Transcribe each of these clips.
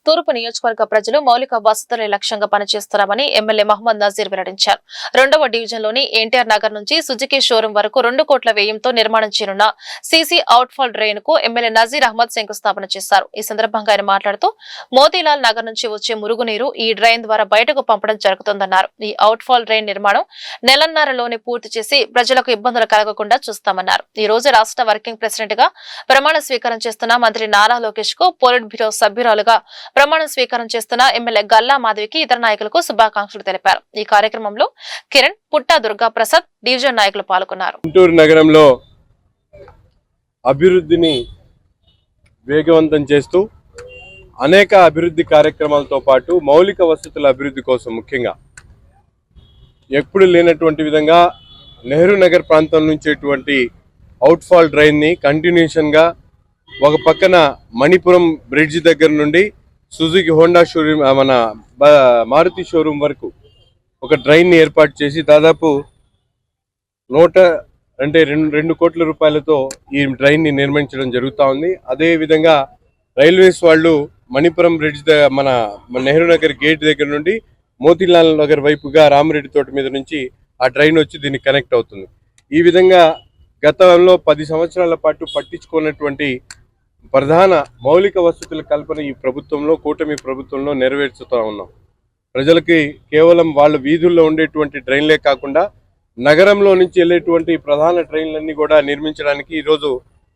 తూర్పు నియోజకవర్గ ప్రజలు మౌలిక వసతులే లక్ష్యంగా పనిచేస్తున్నామని ఎమ్మెల్యే మహమ్మద్ నజీర్ వెల్లడించారు. 2వ డివిజన్లోని ఎన్టీఆర్ నగర్ నుంచి సుజుకి షోరూం వరకు 2 కోట్ల వ్యయంతో నిర్మాణం చేయనున్న సీసీ అవుట్ఫాల్ డ్రైన్ కు ఎమ్మెల్యే నజీర్ అహ్మద్ శంకుస్థాపన చేశారు. ఈ సందర్భంగా ఆయన మాట్లాడుతూ మోతీలాల్ నగర్ నుంచి వచ్చే మురుగునీరు ఈ డ్రైన్ ద్వారా బయటకు పంపడం జరుగుతుందన్నారు. ఈ అవుట్ఫాల్ డ్రైన్ నిర్మాణం నెలన్నరలోనే పూర్తి చేసి ప్రజలకు ఇబ్బందులు కలగకుండా చూస్తామన్నారు. ఈ రోజు రాష్ట్ర వర్కింగ్ ప్రెసిడెంట్ గా ప్రమాణ స్వీకారం చేస్తున్న మంత్రి నారా లోకేష్ కు పోలిట్ బ్యూరో సభ్యురాలుగా ప్రమాణ స్వీకారం చేస్తున్న ఎమ్మెల్యే గల్లా మాధవికి ఇతర నాయకులకు శుభాకాంక్షలు తెలిపారు. ఈ కార్యక్రమంలో కిరణ్, పుట్టా దుర్గా ప్రసాద్, డివిజన్ నాయకులు పాల్గొన్నారు. గుంటూరు నగరంలో అభివృద్ధిని వేగవంతం చేస్తూ అనేక అభివృద్ధి కార్యక్రమాలతో పాటు మౌలిక వసతుల అభివృద్ధి కోసం ముఖ్యంగా ఎప్పుడు లేనటువంటి విధంగా నెహ్రూ నగర్ ప్రాంతం నుంచి అవుట్ఫాల్ డ్రైన్ని కంటిన్యూషన్గా ఒక పక్కన మణిపురం బ్రిడ్జ్ దగ్గర నుండి సుజుకి హోండా షోరూమ్, మన మారుతి షోరూమ్ వరకు ఒక డ్రైన్ని ఏర్పాటు చేసి దాదాపు 2 కోట్ల రూపాయలతో ఈ డ్రైన్ని నిర్మించడం జరుగుతూ ఉంది. అదేవిధంగా రైల్వేస్ వాళ్ళు మణిపురం బ్రిడ్జ్ మన నెహ్రూ నగర్ గేట్ దగ్గర నుండి మోతీలాల్ నగర్ వైపుగా రామిరెడ్డి తోట మీద నుంచి ఆ డ్రైన్ వచ్చి దీనికి కనెక్ట్ అవుతుంది. ఈ విధంగా గతంలో 10 సంవత్సరాల పాటు పట్టించుకున్నటువంటి ప్రధాన మౌలిక వసతుల కల్పన ఈ ప్రభుత్వంలో, కూటమి ప్రభుత్వంలో నెరవేర్చుతూ ఉన్నాం. ప్రజలకి కేవలం వాళ్ళ వీధుల్లో ఉండేటువంటి డ్రైన్లే కాకుండా నగరంలో నుంచి వెళ్ళేటువంటి ప్రధాన ట్రైన్లన్నీ కూడా నిర్మించడానికి ఈరోజు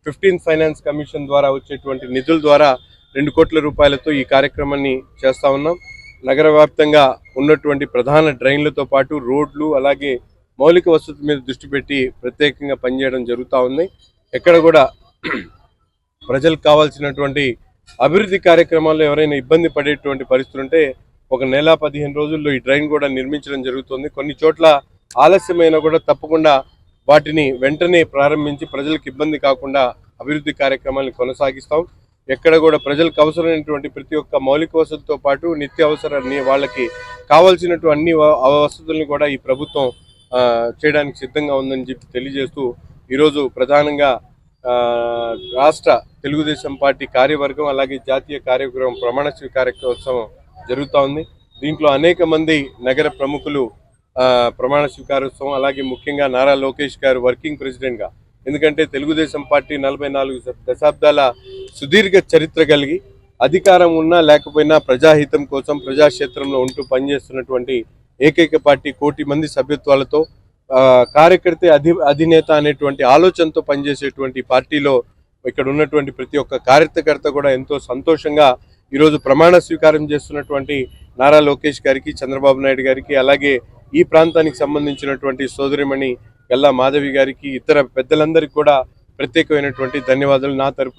15th ఫైనాన్స్ కమిషన్ ద్వారా వచ్చేటువంటి నిధుల ద్వారా 2 కోట్ల రూపాయలతో ఈ కార్యక్రమాన్ని చేస్తూ ఉన్నాం. నగర వ్యాప్తంగా ఉన్నటువంటి ప్రధాన డ్రైన్లతో పాటు రోడ్లు, అలాగే మౌలిక వసతుల మీద దృష్టి పెట్టి ప్రత్యేకంగా పనిచేయడం జరుగుతూ ఉంది. ఎక్కడ కూడా ప్రజలకు కావాల్సినటువంటి అభివృద్ధి కార్యక్రమాల్లో ఎవరైనా ఇబ్బంది పడేటువంటి పరిస్థితులు ఉంటే ఒక నెల 15 రోజుల్లో ఈ డ్రైన్ కూడా నిర్మించడం జరుగుతుంది. కొన్ని చోట్ల ఆలస్యమైనా కూడా తప్పకుండా వాటిని వెంటనే ప్రారంభించి ప్రజలకు ఇబ్బంది కాకుండా అభివృద్ధి కార్యక్రమాలను కొనసాగిస్తాం. ఎక్కడ కూడా ప్రజలకు అవసరమైనటువంటి ప్రతి ఒక్క మౌలిక వసతితో పాటు నిత్య అవసరాన్ని వాళ్ళకి కావాల్సినటువంటి అన్ని వసతుల్ని కూడా ఈ ప్రభుత్వం చేయడానికి సిద్ధంగా ఉందని చెప్పి తెలియజేస్తూ ఈరోజు ప్రధానంగా రాష్ట్ర తెలుగుదేశం పార్టీ కార్యవర్గం అలాగే జాతీయ కార్యక్రమం ప్రమాణ స్వీకారోత్సవం జరుగుతూ ఉంది. దీంట్లో అనేక మంది నగర ప్రముఖులు ప్రమాణ స్వీకారోత్సవం, అలాగే ముఖ్యంగా నారా లోకేష్ గారు వర్కింగ్ ప్రెసిడెంట్గా, ఎందుకంటే తెలుగుదేశం పార్టీ 44 దశాబ్దాల సుదీర్ఘ చరిత్ర కలిగి అధికారం ఉన్నా లేకపోయినా ప్రజాహితం కోసం ప్రజాక్షేత్రంలో ఉంటూ పనిచేస్తున్నటువంటి ఏకైక పార్టీ, 1 కోటి మంది సభ్యత్వాలతో కార్యకర్త అధినేత అనేటువంటి ఆలోచనతో పనిచేసేటువంటి పార్టీలో ఇక్కడ ఉన్నటువంటి ప్రతి ఒక్క కార్యకర్త కూడా ఎంతో సంతోషంగా ఈరోజు ప్రమాణ స్వీకారం చేస్తున్నటువంటి నారా లోకేష్ గారికి, చంద్రబాబు నాయుడు గారికి, అలాగే ఈ ప్రాంతానికి సంబంధించినటువంటి సోదరిమణి గల్లా మాధవి గారికి, ఇతర పెద్దలందరికీ కూడా ప్రత్యేకమైనటువంటి ధన్యవాదాలు నా తరపున